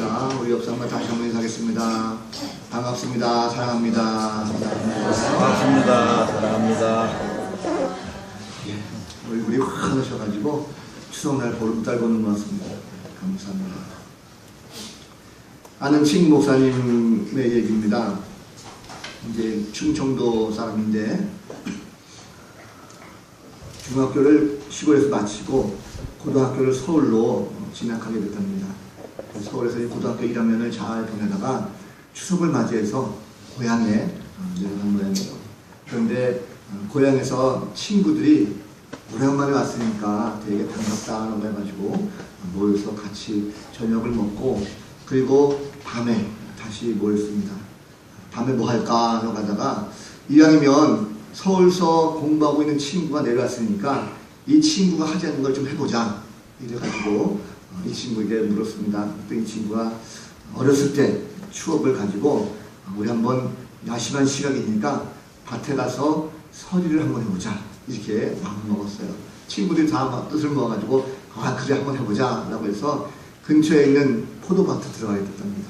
자, 우리 옆사람과 다시 한번 인사하겠습니다. 반갑습니다. 사랑합니다. 반갑습니다. 사랑합니다. 예, 얼굴이 환하셔가지고 추석날 보름달 보는 것 같습니다. 감사합니다. 아는 칭 목사님의 얘기입니다. 이제 충청도 사람인데 중학교를 시골에서 마치고 고등학교를 서울로 진학하게 됐답니다. 서울에서 고등학교 1학년을 잘 보내다가 추석을 맞이해서 고향에 내려간 모양이에요. 그런데 고향에서 친구들이 오랜만에 왔으니까 되게 반갑다라고 해가지고 모여서 같이 저녁을 먹고 그리고 밤에 다시 모였습니다. 밤에 뭐 할까 하러 가다가 이왕이면 서울서 공부하고 있는 친구가 내려왔으니까 이 친구가 하자는 걸 좀 해보자 이래가지고 이 친구에게 물었습니다. 또 이 친구가 어렸을 때 추억을 가지고 우리 한번 야심한 시각이니까 밭에 가서 서리를 한번 해보자 이렇게 마음을 먹었어요. 친구들이 다 뜻을 모아가지고 아 그래 한번 해보자 라고 해서 근처에 있는 포도밭에 들어가야 됐답니다.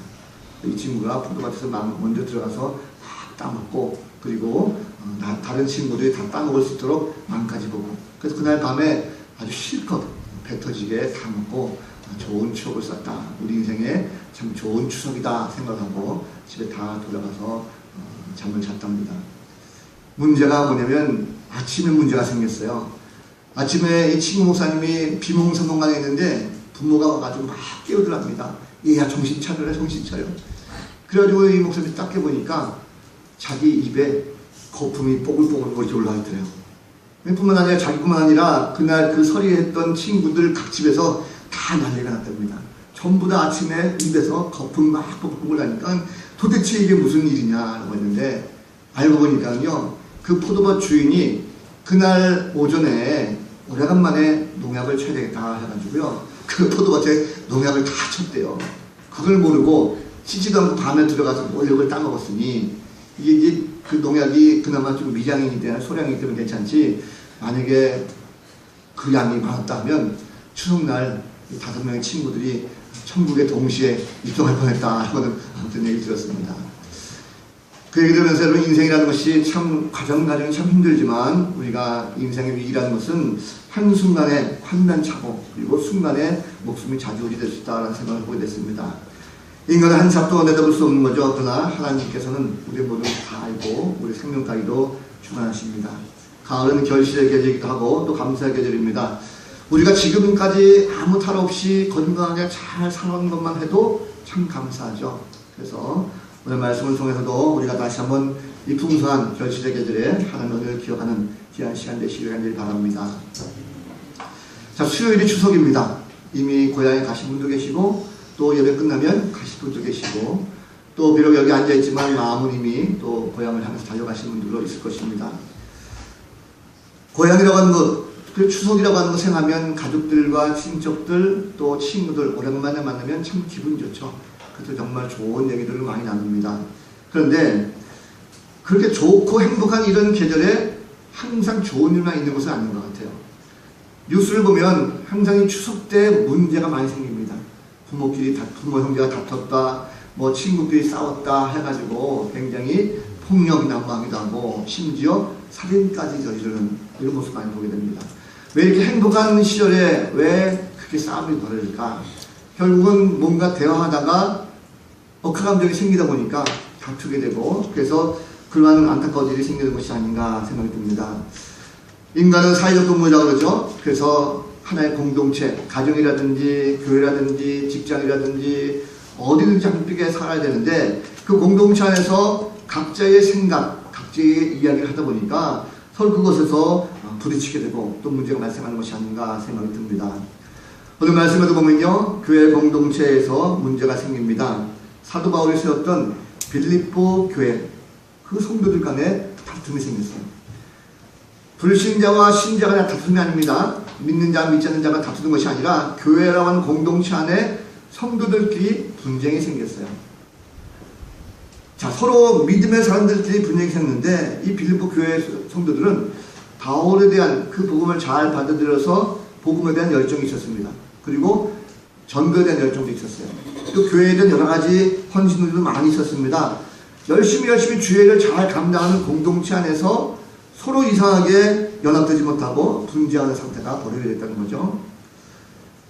이 친구가 포도밭에서 먼저 들어가서 막 따먹고 그리고 다른 친구들이 다 따먹을 수 있도록 망까지 보고 그래서 그날 밤에 아주 실컷 배 터지게 다 먹고 좋은 추억을 쌓았다. 우리 인생에 참 좋은 추석이다 생각하고 집에 다 돌아가서 잠을 잤답니다. 문제가 뭐냐면 아침에 문제가 생겼어요. 아침에 이 친구 목사님이 비몽사몽간에 있는데 부모가 와가지고 막 깨우더랍니다. 얘야 정신 차려라 정신 차려. 그래가지고 이 목사님이 딱 깨보니까 자기 입에 거품이 뽀글뽀글 이렇게 올라와 있더래요. 뿐만 아니라 자기뿐만 아니라 그날 그 서리했던 친구들 각 집에서 다 난리가 났답니다. 전부 다 아침에 입에서 거품 막 뽀글뽀글 나니까 도대체 이게 무슨 일이냐라고 했는데 알고 보니까요 그 포도밭 주인이 그날 오전에 오래간만에 농약을 쳐야 되겠다 해가지고요 그 포도밭에 농약을 다 쳤대요. 그걸 모르고 씻지도 않고 밤에 들어가서 몰력을 따먹었으니 이게 그 농약이 그나마 좀 미량이기 때문에 소량이기 때문에 괜찮지 만약에 그 양이 많았다면 추석날 5명의 친구들이 천국에 동시에 입성할 뻔했다 하고는 아무튼 얘기 들었습니다. 그 얘기 들으면서 여러분 인생이라는 것이 참 과정과정이 참 힘들지만 우리가 인생의 위기라는 것은 한순간에 환난차고 그리고 순간에 목숨이 좌지우지 될 수 있다는 생각을 보게 됐습니다. 인간은 한 삽도 내다볼 수 없는 거죠. 그러나 하나님께서는 우리 모두 다 알고 우리 생명 따위도 주관하십니다. 가을은 결실의 계절이기도 하고 또 감사의 계절입니다. 우리가 지금까지 아무 탈 없이 건강하게 잘 살아온 것만 해도 참 감사하죠. 그래서 오늘 말씀을 통해서도 우리가 다시 한번 이 풍성한 결실의 계절에 하나님을 기억하는 귀한 시간 되시길 간절히 바랍니다. 자, 수요일이 추석입니다. 이미 고향에 가신 분도 계시고 또 예배 끝나면 가실 분도 계시고 또 비록 여기 앉아있지만 마음은 이미 또 고향을 향해서 달려가신 분들도 있을 것입니다. 고향이라고 하는 것, 그 추석이라고 하는 거 생각하면 가족들과 친척들 또 친구들 오랜만에 만나면 참 기분 좋죠. 그래서 정말 좋은 얘기들을 많이 나눕니다. 그런데 그렇게 좋고 행복한 이런 계절에 항상 좋은 일만 있는 것은 아닌 것 같아요. 뉴스를 보면 항상 이 추석 때 문제가 많이 생깁니다. 부모끼리 부모 형제가 다퉜다, 뭐 친구끼리 싸웠다 해가지고 굉장히 폭력이 난무하기도 하고 심지어 살인까지 저지르는 이런 모습 많이 보게 됩니다. 왜 이렇게 행복한 시절에 왜 그렇게 싸움이 벌어질까? 결국은 뭔가 대화하다가 억하감정이 생기다 보니까 다투게 되고 그래서 그러한 안타까운 일이 생기는 것이 아닌가 생각이 듭니다. 인간은 사회적 동물이라고 그러죠. 그래서 하나의 공동체, 가정이라든지 교회라든지 직장이라든지 어디든지 함께 살아야 되는데 그 공동체 안에서 각자의 생각, 각자의 이야기를 하다 보니까 서로 그것에서 부딪히게 되고 또 문제가 발생하는 것이 아닌가 생각이 듭니다. 오늘 말씀에도 보면요 교회 공동체에서 문제가 생깁니다. 사도 바울이 세웠던 빌립보 교회 그 성도들 간에 다툼이 생겼어요. 불신자와 신자가 다툼이 아닙니다. 믿는 자 믿지 않는 자가 다투는 것이 아니라 교회라고 하는 공동체 안에 성도들끼리 분쟁이 생겼어요. 자, 서로 믿음의 사람들끼리 분쟁이 생겼는데 이 빌립보 교회 성도들은 바울에 대한 그 복음을 잘 받아들여서 복음에 대한 열정이 있었습니다. 그리고 전도에 대한 열정도 있었어요. 또 교회에 대한 여러 가지 헌신들도 많이 있었습니다. 열심히 주의 일을 잘 감당하는 공동체 안에서 서로 이상하게 연합되지 못하고 분쟁하는 상태가 벌어지게 됐다는 거죠.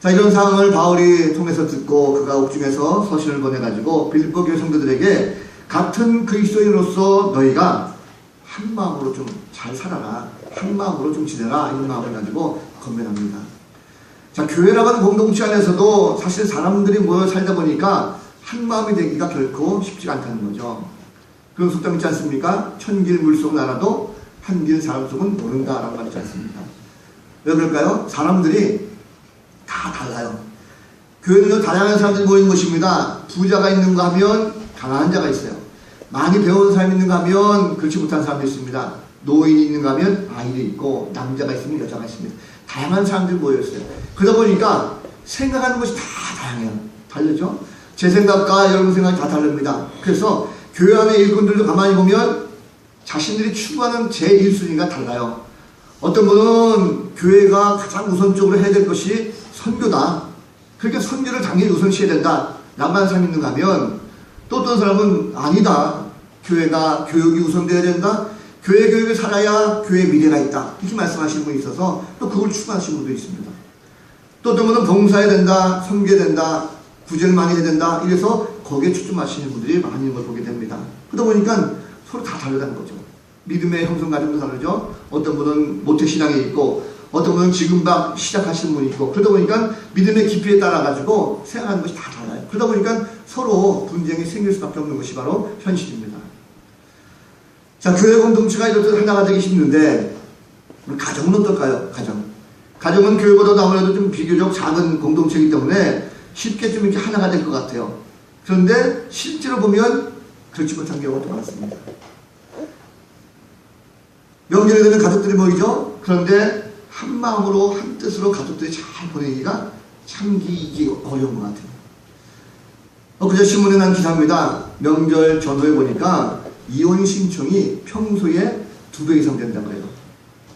자, 이런 상황을 바울이 통해서 듣고 그가 옥중에서 서신을 보내가지고 빌립보 교회 성도들에게 같은 그리스도인으로서 너희가 한 마음으로 좀 잘 살아라, 한 마음으로 좀 지내라, 이런 마음을 가지고 건면합니다. 자, 교회라는 공동체 안에서도 사실 사람들이 모여 살다 보니까 한 마음이 되기가 결코 쉽지가 않다는 거죠. 그런 속담 있지 않습니까? 천길 물속은 알아도 한길 사람 속은 모른다라는 말 있지 않습니까? 왜 그럴까요? 사람들이 다 달라요. 교회는 다양한 사람들이 모이는 곳입니다. 부자가 있는가 하면 가난한 자가 있어요. 많이 배운 사람이 있는가 하면 그렇지 못한 사람도 있습니다. 노인이 있는가 하면 아이도 있고, 남자가 있으면 여자가 있습니다. 다양한 사람들이 모여있어요. 그러다 보니까 생각하는 것이 다 다양해요. 다르죠? 제 생각과 여러분 생각이 다 다릅니다. 그래서 교회 안의 일꾼들도 가만히 보면 자신들이 추구하는 제1순위가 달라요. 어떤 분은 교회가 가장 우선적으로 해야 될 것이 선교다. 그러니까 선교를 당연히 우선시해야 된다. 라고 하는 사람이 있는가 하면 또 어떤 사람은 아니다. 교회가 교육이 우선돼야 된다. 교회 교육을 살아야 교회의 미래가 있다. 이렇게 말씀하시는 분이 있어서 또 그걸 추구하시는 분도 있습니다. 또 어떤 분은 봉사해야 된다. 섬겨야 된다. 구제를 많이 해야 된다. 이래서 거기에 초점하시는 분들이 많이 있는 걸 보게 됩니다. 그러다 보니까 서로 다 다르다는 거죠. 믿음의 형성 과정도 다르죠. 어떤 분은 모태신앙에 있고 어떤 분은 지금 막 시작하시는 분이 있고 그러다 보니까 믿음의 깊이에 따라 가지고 생각하는 것이 다 달라요. 그러다 보니까 서로 분쟁이 생길 수밖에 없는 것이 바로 현실입니다. 자, 교회 공동체가 이렇듯 하나가 되기 쉽는데 가정은 어떨까요? 가정은 교회보다 아무래도 좀 비교적 작은 공동체이기 때문에 쉽게 좀 이렇게 하나가 될 것 같아요. 그런데 실제로 보면 그렇지 못한 경우가 또 많습니다. 명절에 되면 가족들이 모이죠. 그런데 한 마음으로 한 뜻으로 가족들이 잘 보내기가 참 이게 어려운 것 같아요. 그저 신문에 난 기사입니다. 명절 전후에 보니까 이혼 신청이 평소에 2배 이상 된다고 해요.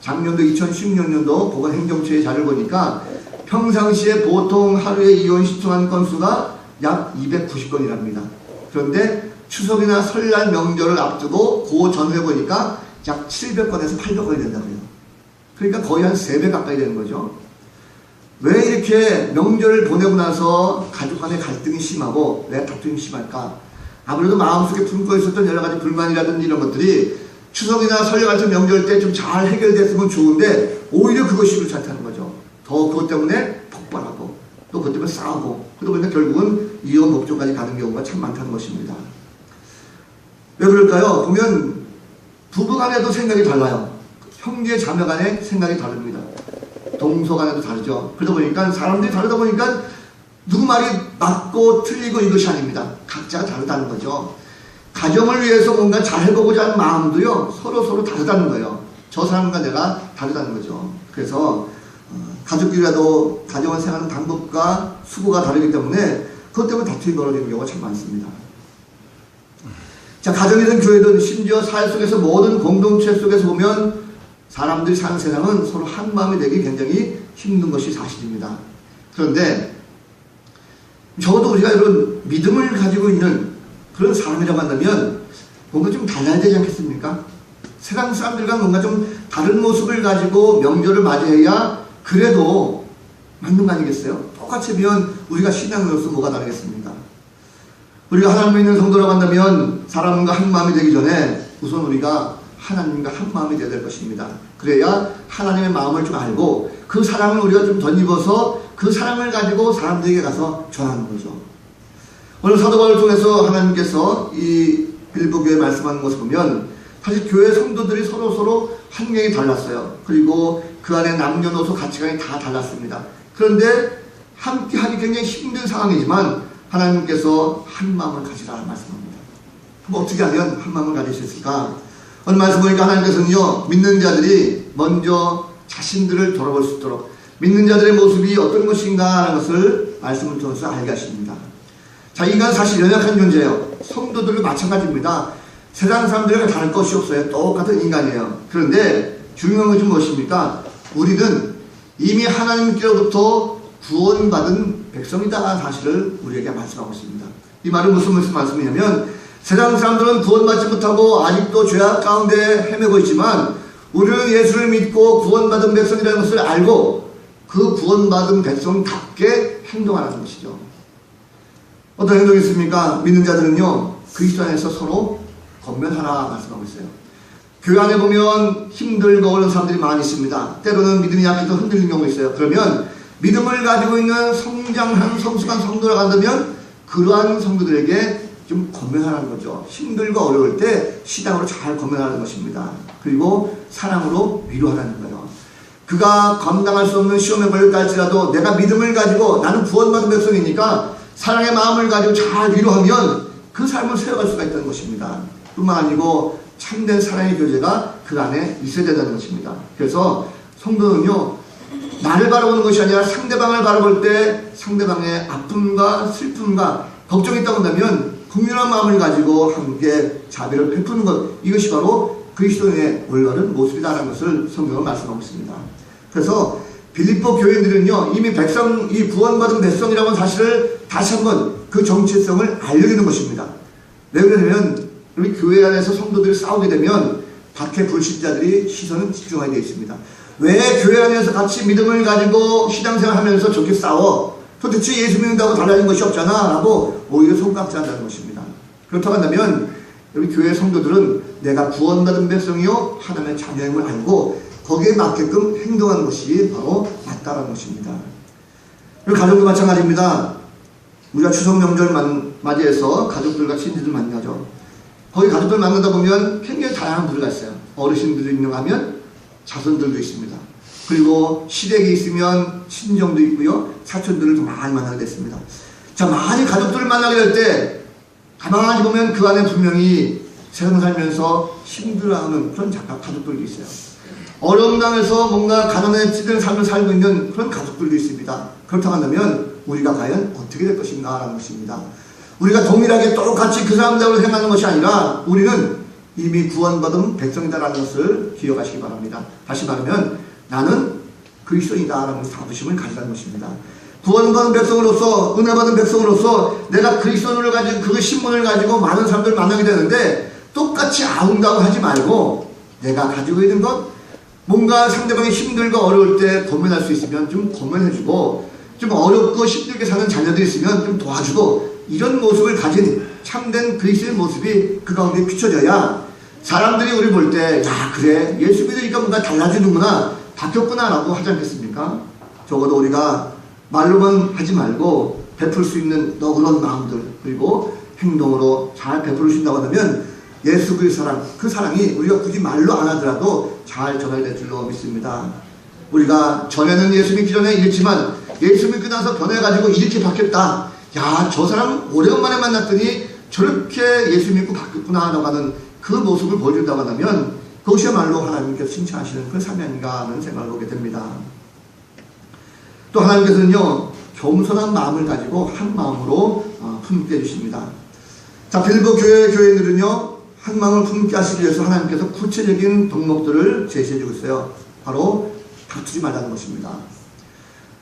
작년도 2016년도 보건행정처의 자료를 보니까 평상시에 보통 하루에 이혼 신청한 건수가 약 290건이랍니다. 그런데 추석이나 설날 명절을 앞두고 그 전후에 보니까 약 700건에서 800건이 된다고 해요. 그러니까 거의 한 3배 가까이 되는 거죠. 왜 이렇게 명절을 보내고 나서 가족 간의 갈등이 심하고 왜 다툼이 심할까? 아무래도 마음속에 품고 있었던 여러 가지 불만이라든지 이런 것들이 추석이나 설날 같은 명절 때 좀 잘 해결됐으면 좋은데 오히려 그것이 그렇지 않다는 거죠. 더 그것 때문에 폭발하고 또 그것 때문에 싸우고 그러다 보니까 결국은 이혼 법조까지 가는 경우가 참 많다는 것입니다. 왜 그럴까요? 보면 부부 간에도 생각이 달라요. 형제 자매 간에 생각이 다릅니다. 동서 간에도 다르죠. 그러다 보니까 사람들이 다르다 보니까 누구 말이 맞고 틀리고 이것이 아닙니다. 각자가 다르다는 거죠. 가정을 위해서 뭔가 잘 해보고자 하는 마음도요 서로 다르다는 거예요. 저 사람과 내가 다르다는 거죠. 그래서 가족끼리라도 가정을 생각하는 방법과 수고가 다르기 때문에 그것 때문에 다툼이 벌어지는 경우가 참 많습니다. 자, 가정이든 교회든 심지어 사회 속에서 모든 공동체 속에서 보면 사람들이 사는 세상은 서로 한 마음이 되기 굉장히 힘든 것이 사실입니다. 그런데 적어도 우리가 이런 믿음을 가지고 있는 그런 사람이라고 한다면 뭔가 좀 달라야 되지 않겠습니까? 세상 사람들과 뭔가 좀 다른 모습을 가지고 명절을 맞이해야 그래도 맞는 거 아니겠어요? 똑같이 비면 우리가 신앙으로서 뭐가 다르겠습니까? 우리가 하나님 믿는 성도라고 한다면 사람과 한 마음이 되기 전에 우선 우리가 하나님과 한 마음이 되어야 될 것입니다. 그래야 하나님의 마음을 좀 알고 그 사랑을 우리가 좀 덧입어서 그 사랑을 가지고 사람들에게 가서 전하는 거죠. 오늘 사도 바울을 통해서 하나님께서 이 빌립보 교회에 말씀하는 것을 보면 사실 교회 성도들이 서로 환경이 달랐어요. 그리고 그 안에 남녀노소 가치관이 다 달랐습니다. 그런데 함께 하기 굉장히 힘든 상황이지만 하나님께서 한 마음을 가지라 말씀합니다. 그럼 어떻게 하면 한 마음을 가질 수 있을까? 오늘 말씀 보니까 하나님께서는요 믿는 자들이 먼저 자신들을 돌아볼 수 있도록 믿는 자들의 모습이 어떤 것인가 하는 것을 말씀을 통해서 알게 하십니다. 자, 인간은 사실 연약한 존재예요. 성도들도 마찬가지입니다. 세상 사람들과 다를 것이 없어요. 똑같은 인간이에요. 그런데 중요한 것은 무엇입니까? 우리는 이미 하나님께로부터 구원받은 백성이다 사실을 우리에게 말씀하고 있습니다. 이 말은 무슨 말씀이냐면 세상 사람들은 구원받지 못하고 아직도 죄악 가운데 헤매고 있지만 우리는 예수를 믿고 구원받은 백성이라는 것을 알고 그 구원받은 백성답게 행동하는 것이죠. 어떤 행동이 있습니까? 믿는 자들은요 그리스도 안에서 서로 권면하라 말씀하고 있어요. 교회 안에 보면 힘들고 어려운 사람들이 많이 있습니다. 때로는 믿음이 약해서 흔들리는 경우가 있어요. 그러면 믿음을 가지고 있는 성장한 성숙한 성도가 간다면 그러한 성도들에게 좀 권면하라는 거죠. 힘들고 어려울 때 신앙으로 잘 권면하는 것입니다. 그리고 사랑으로 위로하라는 거예요. 그가 감당할 수 없는 시험에 걸렸다 할지라도 내가 믿음을 가지고 나는 구원받은 백성이니까 사랑의 마음을 가지고 잘 위로하면 그 삶을 세워갈 수가 있다는 것입니다. 뿐만 아니고 참된 사랑의 교제가 그 안에 있어야 된다는 것입니다. 그래서 성도는요 나를 바라보는 것이 아니라 상대방을 바라볼 때 상대방의 아픔과 슬픔과 걱정이 있다고 한다면 국민한 마음을 가지고 함께 자비를 베푸는 것, 이것이 바로 그리스도인의 올바른 모습이다라는 것을 성경은 말씀하고 있습니다. 그래서 빌립보 교인들은요 이미 백성, 이 구원받은 백성이라는 사실을 다시 한번 그 정체성을 알려주는 것입니다. 왜 그러냐면 우리 교회 안에서 성도들이 싸우게 되면 밖에 불신자들이 시선은 집중하게 되어 있습니다. 왜 교회 안에서 같이 믿음을 가지고 신앙생활 하면서 저렇게 싸워? 도대체 예수 믿는다고 달라진 것이 없잖아 라고 오히려 손깍지 한다는 것입니다. 그렇다고 한다면 우리 교회 성도들은 내가 구원받은 백성이요 하나님의 자녀임을 알고 거기에 맞게끔 행동하는 것이 바로 맞다라는 것입니다. 그리고 가정도 마찬가지입니다. 우리가 추석 명절 맞이해서 가족들과 친지들 만나죠. 거기 가족들 만나다 보면 굉장히 다양한 부류가 있어요. 어르신들도 있는가 하면 자손들도 있습니다. 그리고 시댁이 있으면 친정도 있고요. 사촌들을 좀 많이 만나게 됐습니다. 자, 많이 가족들을 만나게 될 때 가만히 보면 그 안에 분명히 세상 살면서 힘들어하는 그런 가족들도 있어요. 어려움 당해서 뭔가 가난에 찌든 삶을 살고 있는 그런 가족들도 있습니다. 그렇다고 한다면 우리가 과연 어떻게 될 것인가 라는 것입니다. 우리가 동일하게 똑같이 그 사람들로 행하는 것이 아니라 우리는 이미 구원받은 백성이다라는 것을 기억하시기 바랍니다. 다시 말하면 나는 그리스도인이다라는 자부심을 가지라는 것입니다. 구원받은 백성으로서, 은혜받은 백성으로서 내가 그리스도를 가지고 그 신분을 가지고 많은 사람들을 만나게 되는데 똑같이 아웅다웅 하지 말고 내가 가지고 있는 것, 뭔가 상대방이 힘들고 어려울 때 고민할 수 있으면 좀 고민해주고, 좀 어렵고 힘들게 사는 자녀들이 있으면 좀 도와주고, 이런 모습을 가진 참된 그리스도의 모습이 그 가운데 비춰져야 사람들이 우리 볼 때 야 그래 예수 믿으니까 뭔가 달라지는구나, 바뀌었구나 라고 하지 않겠습니까? 적어도 우리가 말로만 하지 말고 베풀 수 있는 너그러운 마음들 그리고 행동으로 잘 베풀으신다고 하면 예수 그리스도의 사랑, 그 사랑이 우리가 굳이 말로 안 하더라도 잘 전달될 줄로 믿습니다. 우리가 전에는 예수 믿기 전에 이랬지만 예수 믿고 나서 변해가지고 이렇게 바뀌었다. 야, 저 사람 오래간만에 만났더니 저렇게 예수 믿고 바뀌었구나 라고 하는 그 모습을 보여준다고 하면 그것이야말로 하나님께서 칭찬하시는 그 삶이 아닌가 하는 생각을 하게 됩니다. 또 하나님께서는요 겸손한 마음을 가지고 한 마음으로 품게 해주십니다. 자, 빌립보 교회인들은요 한 마음을 품게 하시기 위해서 하나님께서 구체적인 덕목들을 제시해주고 있어요. 바로 다투지 말라는 것입니다.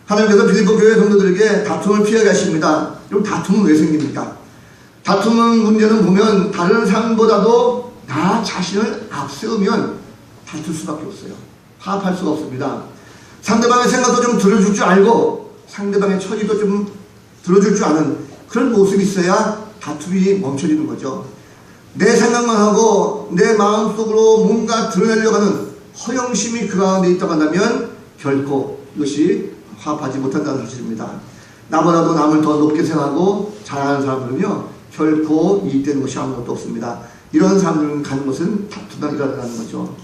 하나님께서 빌립보 교회 성도들에게 다툼을 피하게 하십니다. 그럼 다툼은 왜 생깁니까? 다툼은 문제는 보면 다른 사람보다도 나 자신을 앞세우면 다툴 수밖에 없어요. 파업할 수가 없습니다. 상대방의 생각도 좀 들어줄 줄 알고 상대방의 처지도 좀 들어줄 줄 아는 그런 모습이 있어야 다툼이 멈춰지는 거죠. 내 생각만 하고 내 마음속으로 뭔가 드러내려고 하는 허영심이 그 가운데 있다고 한다면 결코 이것이 화합하지 못한다는 사실입니다. 나보다도 남을 더 높게 생각하고 잘하는 사람들은요 결코 이익되는 것이 아무것도 없습니다. 이런 사람들은 가는 것은 다투가 일어나는 거죠.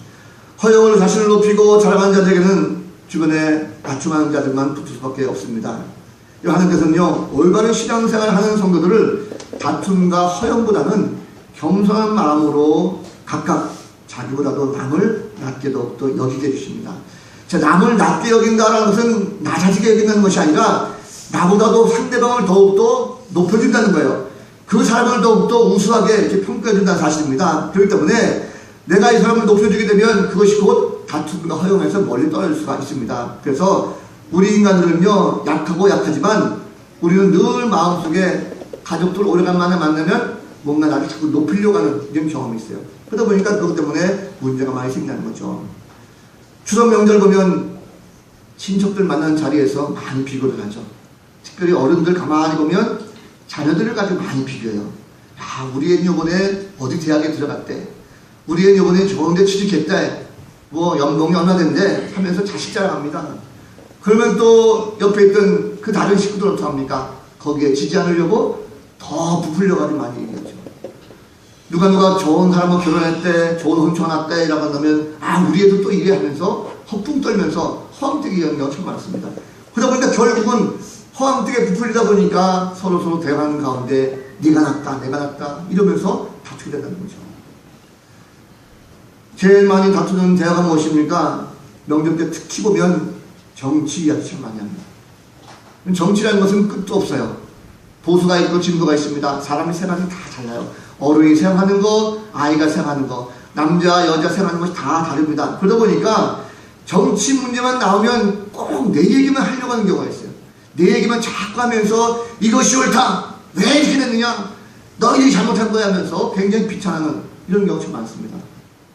허영으로 자신을 높이고 자랑하는 자들에게는 주변에 낮춤하는 자들만 붙을 수밖에 없습니다. 하나님께서는요 올바른 신앙생활을 하는 성도들을 다툼과 허영보다는 겸손한 마음으로 각각 자기보다도 남을 낮게 더욱더 여기게 해주십니다. 자, 남을 낮게 여긴다는 것은 낮아지게 여긴다는 것이 아니라 나보다도 상대방을 더욱더 높여준다는 거예요. 그 사람을 더욱더 우수하게 이렇게 평가해준다는 사실입니다. 그렇기 때문에 내가 이 사람을 높여주게 되면 그것이 곧 다툼과 허용에서 멀리 떨어질 수가 있습니다. 그래서 우리 인간들은요 약하고 약하지만 우리는 늘 마음속에 가족들 오래간만에 만나면 뭔가 나를 자꾸 높이려고 하는 이런 경험이 있어요. 그러다 보니까 그것 때문에 문제가 많이 생기는 거죠. 추석 명절 보면 친척들 만나는 자리에서 많이 비교를 하죠. 특별히 어른들 가만히 보면 자녀들을 가지고 많이 비교해요. 야, 우리 애는 요번에 어디 대학에 들어갔대. 우리 애는 요번에 좋은 데 취직했대. 뭐 연봉이 얼마 된대 하면서 자식 자랑합니다. 그러면 또 옆에 있던 그 다른 식구들 어떡합니까? 거기에 지지 않으려고 더 부풀려가지고 많이 얘기하죠. 누가 좋은 사람하고 결혼했대, 좋은 혼처가 났대 라고 한다면 우리 애도 또 이래 하면서 허풍 떨면서 허황되게 이야기하는 경우가 참 많습니다. 그러다 보니까 결국은 허황되게 부풀리다 보니까 서로 대화하는 가운데 네가 낫다 내가 낫다 이러면서 다투게 된다는 거죠. 제일 많이 다투는 대화가 무엇입니까? 명절 때 특히 보면 정치 이야기 참 많이 합니다. 정치라는 것은 끝도 없어요. 보수가 있고 진보가 있습니다. 사람이 생각이 다 달라요. 어른이 생각하는 거, 아이가 생각하는 거, 남자, 여자 생각하는 것이 다 다릅니다. 그러다 보니까 정치 문제만 나오면 꼭 내 얘기만 하려고 하는 경우가 있어요. 내 얘기만 자꾸 하면서 이것이 옳다! 왜 이렇게 됐느냐? 너희들이 잘못한 거야 하면서 굉장히 비판하는 이런 경우가 참 많습니다.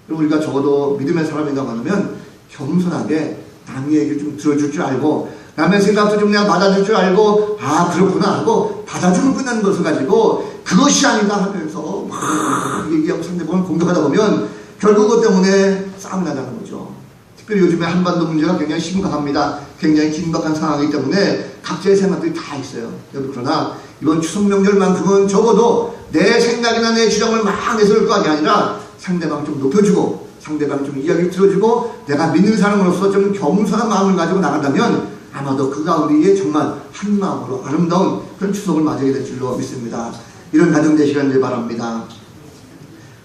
그리고 우리가 적어도 믿음의 사람이라고 하면 겸손하게 남의 얘기를 좀 들어줄 줄 알고 남의 생각도 좀 내가 받아줄 줄 알고 그렇구나 하고 받아주면 끝나는 것을 가지고 그것이 아니다 하면서 막 얘기하고 상대방을 공격하다 보면 결국 그것 때문에 싸움이 나자는 거죠. 특별히 요즘에 한반도 문제가 굉장히 심각합니다. 굉장히 긴박한 상황이기 때문에 각자의 생각들이 다 있어요. 그러나 이번 추석 명절만큼은 적어도 내 생각이나 내 주장을 막 내세울 거 아니라 상대방을 좀 높여주고 상대방을 좀 이야기를 들어주고 내가 믿는 사람으로서 좀 겸손한 마음을 가지고 나간다면 아마도 그 가운데에 정말 한 마음으로 아름다운 그런 추석을 맞이하게 될 줄로 믿습니다. 이런 가정 되시길 바랍니다.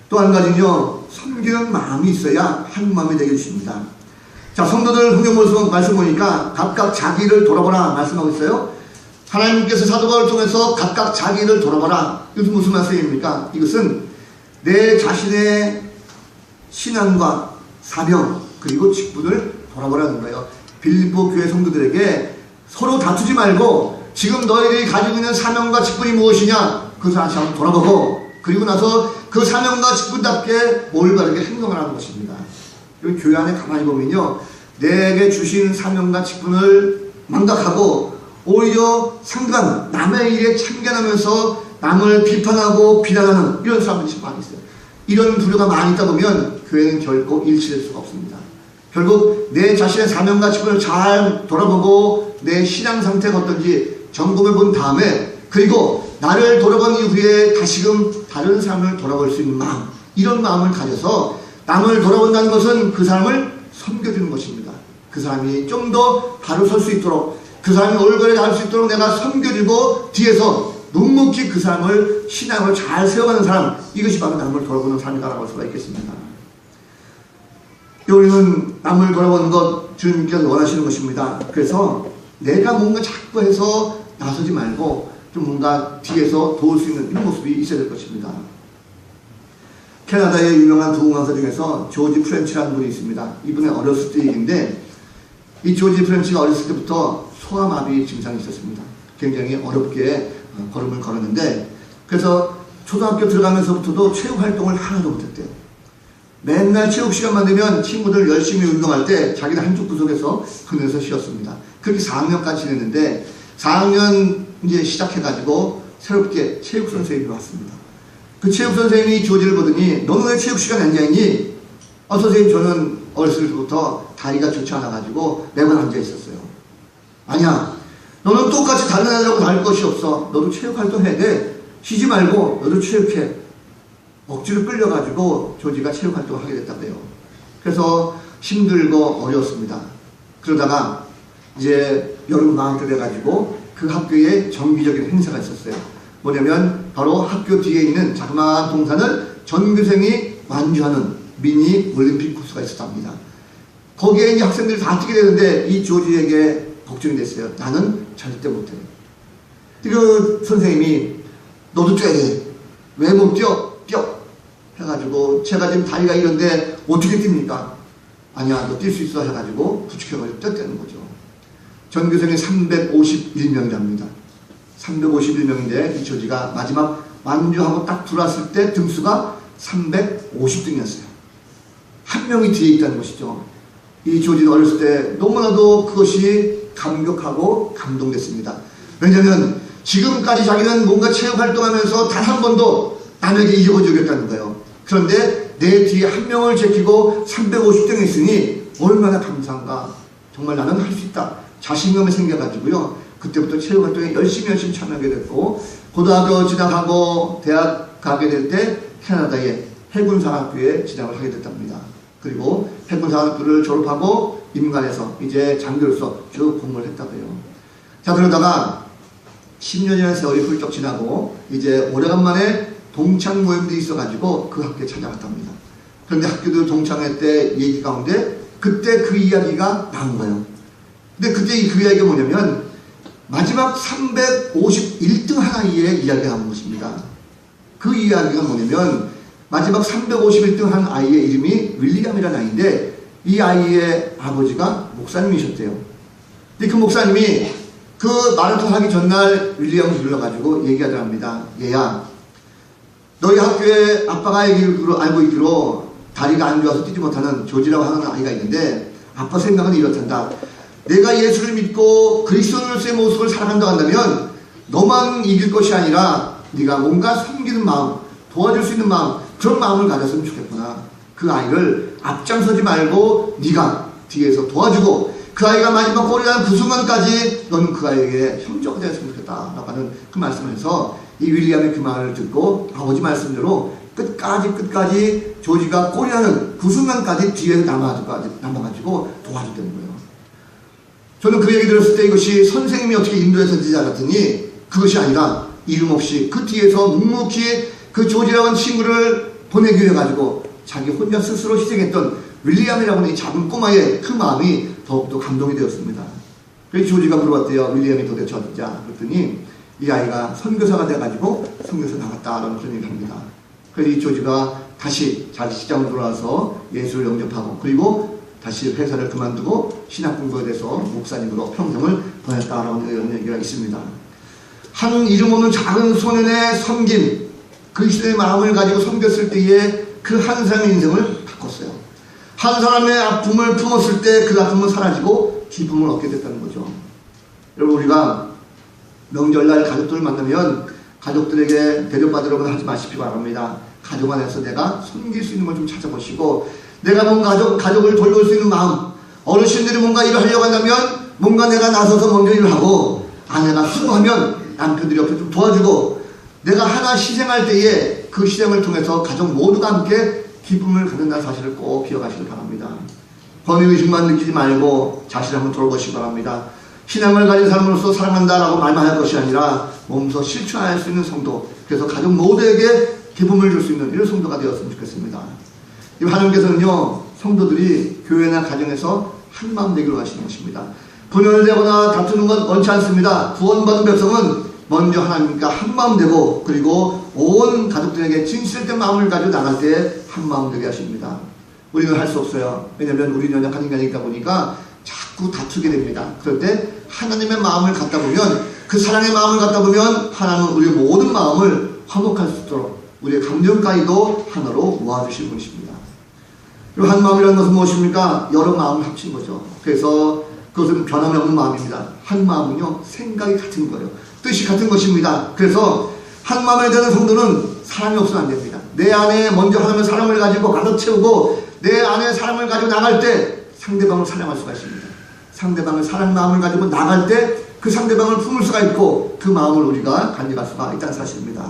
또 한 가지는요, 섬기는 마음이 있어야 한 마음이 되게 해주십니다. 자, 성도들 훈련 말씀 보니까 각각 자기를 돌아보라 말씀하고 있어요. 하나님께서 사도 바울을 통해서 각각 자기를 돌아보라. 이것은 무슨 말씀입니까? 이것은 내 자신의 신앙과 사명 그리고 직분을 돌아보라는 거예요. 빌립보 교회 성도들에게 서로 다투지 말고 지금 너희들이 가지고 있는 사명과 직분이 무엇이냐 그것을 다시 한번 돌아보고 그리고 나서 그 사명과 직분답게 올바르게 행동하라는 것입니다. 그리고 교회 안에 가만히 보면요, 내게 주신 사명과 직분을 망각하고 오히려 상대방 남의 일에 참견하면서 남을 비판하고 비난하는 이런 사람들이 참 많이 있어요. 이런 부류가 많이 있다 보면 교회는 결코 일치될 수가 없습니다. 결국 내 자신의 사명과 직분을 잘 돌아보고 내 신앙 상태가 어떤지 점검해 본 다음에 그리고 나를 돌아본 이후에 다시금 다른 사람을 돌아볼 수 있는 마음, 이런 마음을 가져서 남을 돌아본다는 것은 그 사람을 섬겨주는 것입니다. 그 사람이 좀 더 바로 설 수 있도록 그 사람이 올바르게 갈 수 있도록 내가 섬겨주고 뒤에서 묵묵히 그 사람을 신앙을 잘 세워가는 사람, 이것이 바로 남을 돌아보는 삶이라고 할 수가 있겠습니다. 우리는 남을 돌아보는 것 주님께서 원하시는 것입니다. 그래서 내가 뭔가 자꾸 해서 나서지 말고 좀 뭔가 뒤에서 도울 수 있는 이런 모습이 있어야 될 것입니다. 캐나다의 유명한 부흥강사 중에서 조지 프렌치라는 분이 있습니다. 이분의 어렸을 때 얘기인데 이 조지 프렌치가 어렸을 때부터 소아마비 증상이 있었습니다. 굉장히 어렵게 걸음을 걸었는데 그래서 초등학교 들어가면서부터도 체육 활동을 하나도 못했대요. 맨날 체육 시간만 되면 친구들 열심히 운동할 때 자기는 한쪽 구석에서 그늘에서 쉬었습니다. 그렇게 4학년까지 지냈는데 4학년 이제 시작해가지고 새롭게 체육 선생님이 왔습니다. 그 체육 선생님이 조지를 보더니 너는 왜 체육 시간에 앉아있니? 선생님 저는 어렸을 때부터 다리가 좋지 않아가지고 매번 앉아 있었어요. 아니야, 너는 똑같이 다른 애들하고 다를 것이 없어. 너도 체육 활동해야 돼. 쉬지 말고 너도 체육해. 억지로 끌려가지고 조지가 체육 활동을 하게 됐다고요. 그래서 힘들고 어려웠습니다. 그러다가 이제 여름 방학 때 돼가지고 그 학교에 정기적인 행사가 있었어요. 뭐냐면 바로 학교 뒤에 있는 자그마한 동산을 전교생이 완주하는 미니 올림픽 코스가 있었답니다. 거기에 이제 학생들이 다 뛰게 되는데 이 조지에게 걱정이 됐어요. 나는 절대 못해. 그 선생님이 너도 뛰어야 돼. 왜 못 뛰어? 뛰어. 해가지고 제가 지금 다리가 이런데 어떻게 뜁니까? 아니야, 너 뛸 수 있어 해가지고 부축해가지고 뛰었다는 거죠. 전교생이 351명이랍니다. 351명인데 이 조지가 마지막 완주하고 딱 들어왔을 때 등수가 350등이었어요. 한 명이 뒤에 있다는 것이죠. 이 조지는 어렸을 때 너무나도 그것이 감격하고 감동됐습니다. 왜냐하면 지금까지 자기는 뭔가 체육 활동하면서 단 한 번도 남에게 이겨본 적이 없다는 거예요. 그런데 내 뒤에 한 명을 제키고 350등에 있으니 얼마나 감사한가. 정말 나는 할 수 있다. 자신감이 생겨가지고요. 그때부터 체육 활동에 열심히 참여하게 됐고, 고등학교 진학하고 대학 가게 될 때 캐나다의 해군사학교에 진학을 하게 됐답니다. 그리고 해군사학교를 졸업하고 임관에서 이제 장교로서 쭉 공부를 했다고 해요. 자, 그러다가 10년이라는 세월이 훌쩍 지나고 이제 오래간만에 동창 모임도 있어가지고 그 학교에 찾아갔답니다. 그런데 학교도 동창회 때 얘기 가운데 그때 그 이야기가 나온 거예요. 근데 그때 그 이야기가 뭐냐면 마지막 351등 한 아이의 이야기가 나온 것입니다. 그 이야기가 뭐냐면 마지막 351등 한 아이의 이름이 윌리엄이라는 아이인데 이 아이의 아버지가 목사님이셨대요. 근데 그 목사님이 그 마라톤 하기 전날 윌리엄을 불러가지고 얘기하더랍니다. 얘야, 너희 학교에 아빠가 알고 있기로 다리가 안 좋아서 뛰지 못하는 조지라고 하는 아이가 있는데 아빠 생각은 이렇단다. 내가 예수를 믿고 그리스도로서의 모습을 살아간다고 한다면 너만 이길 것이 아니라 네가 뭔가 섬기는 마음, 도와줄 수 있는 마음, 그런 마음을 가졌으면 좋겠구나. 그 아이를 앞장서지 말고 네가 뒤에서 도와주고 그 아이가 마지막 골이 나는 그 순간까지 너는 그 아이에게 형제가 되었으면 좋겠다 라고 하는 그 말씀을 해서 이 윌리엄이 그 말을 듣고 아버지 말씀대로 끝까지 조지가 골이 나는 그 순간까지 뒤에서 남아가지고 도와줬다는 거예요. 저는 그 얘기 들었을 때 이것이 선생님이 어떻게 인도해서인지 알았더니 그것이 아니라 이름 없이 그 뒤에서 묵묵히 그 조지라는 친구를 보내기 위해 가지고 자기 혼자 스스로 희생했던 윌리엄이라고 하는 이 작은 꼬마의 그 마음이 더욱더 감동이 되었습니다. 그래서 조지가 물어봤대요. 윌리엄이 도대체 어디냐? 그랬더니 이 아이가 선교사가 돼가지고 선교사 나갔다라는 그런 얘기를 합니다. 그래서 이 조지가 다시 자기 시장으로 돌아와서 예수를 영접하고 그리고 다시 회사를 그만두고 신학 공부에 대해서 목사님으로 평생을 보냈다라는 이런 얘기가 있습니다. 한 이름 없는 작은 소년의 섬김, 그리스도의 마음을 가지고 섬겼을 때에 그 한 사람의 인생을 바꿨어요. 한 사람의 아픔을 품었을 때 그 아픔은 사라지고 기쁨을 얻게 됐다는 거죠. 여러분, 우리가 명절날 가족들을 만나면 가족들에게 대접받으려고 하지 마시기 바랍니다. 가족 안에서 내가 섬길 수 있는 걸 좀 찾아보시고 내가 뭔가 가족을 돌볼 수 있는 마음, 어르신들이 뭔가 일을 하려고 한다면 뭔가 내가 나서서 먼저 일을 하고 아내가 수고하면 남편들이 옆에 좀 도와주고 내가 하나 희생할 때에 그 희생을 통해서 가족 모두가 함께 기쁨을 갖는다는 사실을 꼭 기억하시길 바랍니다. 권위의식만 느끼지 말고 자신을 한번 돌아보시기 바랍니다. 신앙을 가진 사람으로서 사랑한다라고 말만 할 것이 아니라 몸소 실천할 수 있는 성도, 그래서 가족 모두에게 기쁨을 줄 수 있는 이런 성도가 되었으면 좋겠습니다. 하나님께서는요, 성도들이 교회나 가정에서 한마음 되기로 하시는 것입니다. 분열되거나 다투는 건 원치 않습니다. 구원받은 백성은 먼저 하나님과 한마음 되고 그리고 온 가족들에게 진실된 마음을 가지고 나갈 때 한마음 되게 하십니다. 우리는 할 수 없어요. 왜냐하면 우리는 연약한 인간이다 보니까 자꾸 다투게 됩니다. 그럴 때 하나님의 마음을 갖다 보면, 그 사랑의 마음을 갖다 보면 하나님은 우리의 모든 마음을 화목할 수 있도록 우리의 감정까지도 하나로 모아주실 분이십니다. 그리고 한 마음이라는 것은 무엇입니까? 여러 마음을 합친 거죠. 그래서 그것은 변함이 없는 마음입니다. 한 마음은요, 생각이 같은 거예요. 뜻이 같은 것입니다. 그래서 한 마음에 되는 성도는 사랑이 없으면 안 됩니다. 내 안에 먼저 하나님의 사랑을 가지고 가득 채우고 내 안에 사랑을 가지고 나갈 때 상대방을 사랑할 수가 있습니다. 상대방을 사랑 마음을 가지고 나갈 때 그 상대방을 품을 수가 있고 그 마음을 우리가 간직할 수가 있다는 사실입니다.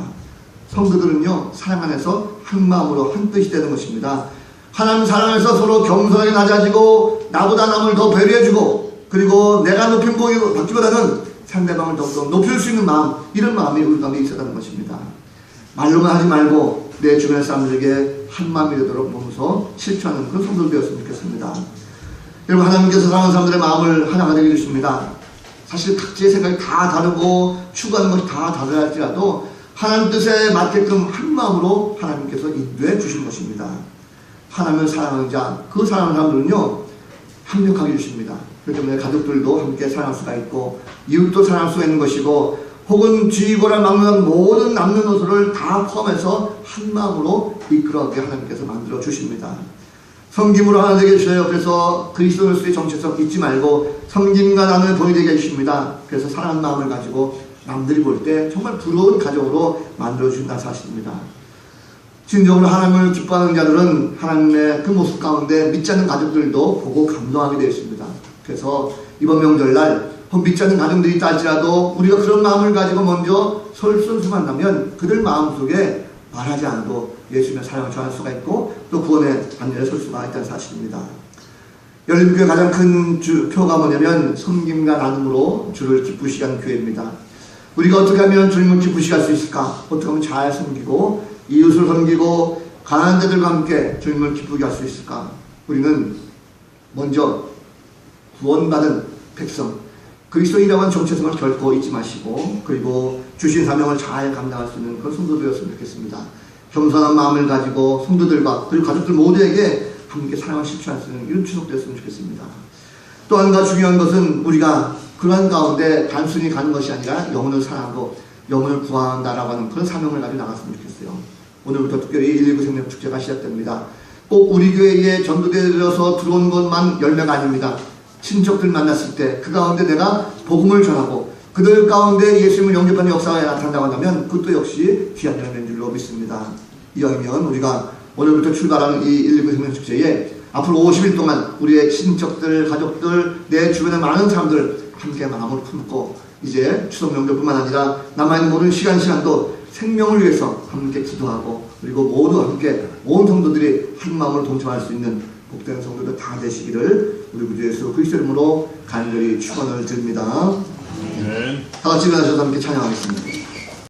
성도들은요, 사랑 안에서 한 마음으로 한 뜻이 되는 것입니다. 하나님 사랑 안에서 서로 겸손하게 낮아지고 나보다 남을 더 배려해주고 그리고 내가 높임 받기보다는 상대방을 더욱더 높일 수 있는 마음, 이런 마음이 우리 가운데 있었다는 것입니다. 말로만 하지 말고 내 주변 사람들에게 한 마음이 되도록 몸소 실천하는 그런 성도들 되었으면 좋겠습니다. 여러분, 하나님께서 사랑하는 사람들의 마음을 하나가 되게 해주십니다. 사실 각자의 생각이 다 다르고 추구하는 것이 다 다르다 할지라도 하나님 뜻에 맞게끔 한 마음으로 하나님께서 인도해 주신 것입니다. 하나님을 사랑하는 자, 그 사랑하는 사람들은요, 합력하게 해주십니다. 그렇기 때문에 가족들도 함께 사랑할 수가 있고 이웃도 사랑할 수가 있는 것이고 혹은 쥐고라 막는 모든 남는 요소를 다 포함해서 한 마음으로 이끌어가게 하나님께서 만들어 주십니다. 섬김으로 하나 되게 해주셔요. 그래서 그리스도인으로서의 정체성 잊지 말고 섬김과 나눔을 보이게 해주십니다. 그래서 사랑하는 마음을 가지고 남들이 볼 때 정말 부러운 가정으로 만들어주신다는 사실입니다. 진정으로 하나님을 기뻐하는 자들은 하나님의 그 모습 가운데 믿지 않는 가족들도 보고 감동하게 되어 있습니다. 그래서 이번 명절날 믿지 않는 가정들이 있다 할지라도 우리가 그런 마음을 가지고 먼저 솔선수 만나면 그들 마음속에 말하지 않아도 예수님의 사랑을 전할 수가 있고 또 구원의 반열에 설 수가 있다는 사실입니다. 열린교회 가장 큰 표가 뭐냐면 섬김과 나눔으로 주를 기쁘시게 하는 교회입니다. 우리가 어떻게 하면 주님을 기쁘시게 할 수 있을까? 어떻게 하면 잘 섬기고 이웃을 섬기고 가난한 자들과 함께 주님을 기쁘게 할 수 있을까? 우리는 먼저 구원받은 백성 그리스도인이라고 하는 정체성을 결코 잊지 마시고 그리고 주신 사명을 잘 감당할 수 있는 그런 성도되었으면 좋겠습니다. 겸손한 마음을 가지고 성도들과 그리고 가족들 모두에게 함께 사랑을 실천할 수 있는 이런 추석 되었으면 좋겠습니다. 또 한 가지 중요한 것은 우리가 그러한 가운데 단순히 가는 것이 아니라 영혼을 사랑하고 영혼을 구한다라고 하는 그런 사명을 가지고 나갔으면 좋겠어요. 오늘부터 특별히 119 생명축제가 시작됩니다. 꼭 우리 교회에 전도되어서 들어온 것만 열매가 아닙니다. 친척들 만났을 때 그 가운데 내가 복음을 전하고 그들 가운데 예수님을 영접하는 역사가 나타난다고 한다면 그것도 역시 귀한 열매인 줄로 믿습니다. 이왕이면 우리가 오늘부터 출발하는 이 119 생명축제에 앞으로 50일 동안 우리의 친척들, 가족들, 내 주변의 많은 사람들 함께 마음을 품고 이제 추석 명절뿐만 아니라 남아있는 모든 시간도 생명을 위해서 함께 기도하고 그리고 모두 함께 온 성도들이 한 마음으로 동참할 수 있는 복된 성도들 다 되시기를 우리 구주 예수 그리스도 이름으로 간절히 축원을 드립니다. 다 같이 일어나셔서 함께 찬양하겠습니다.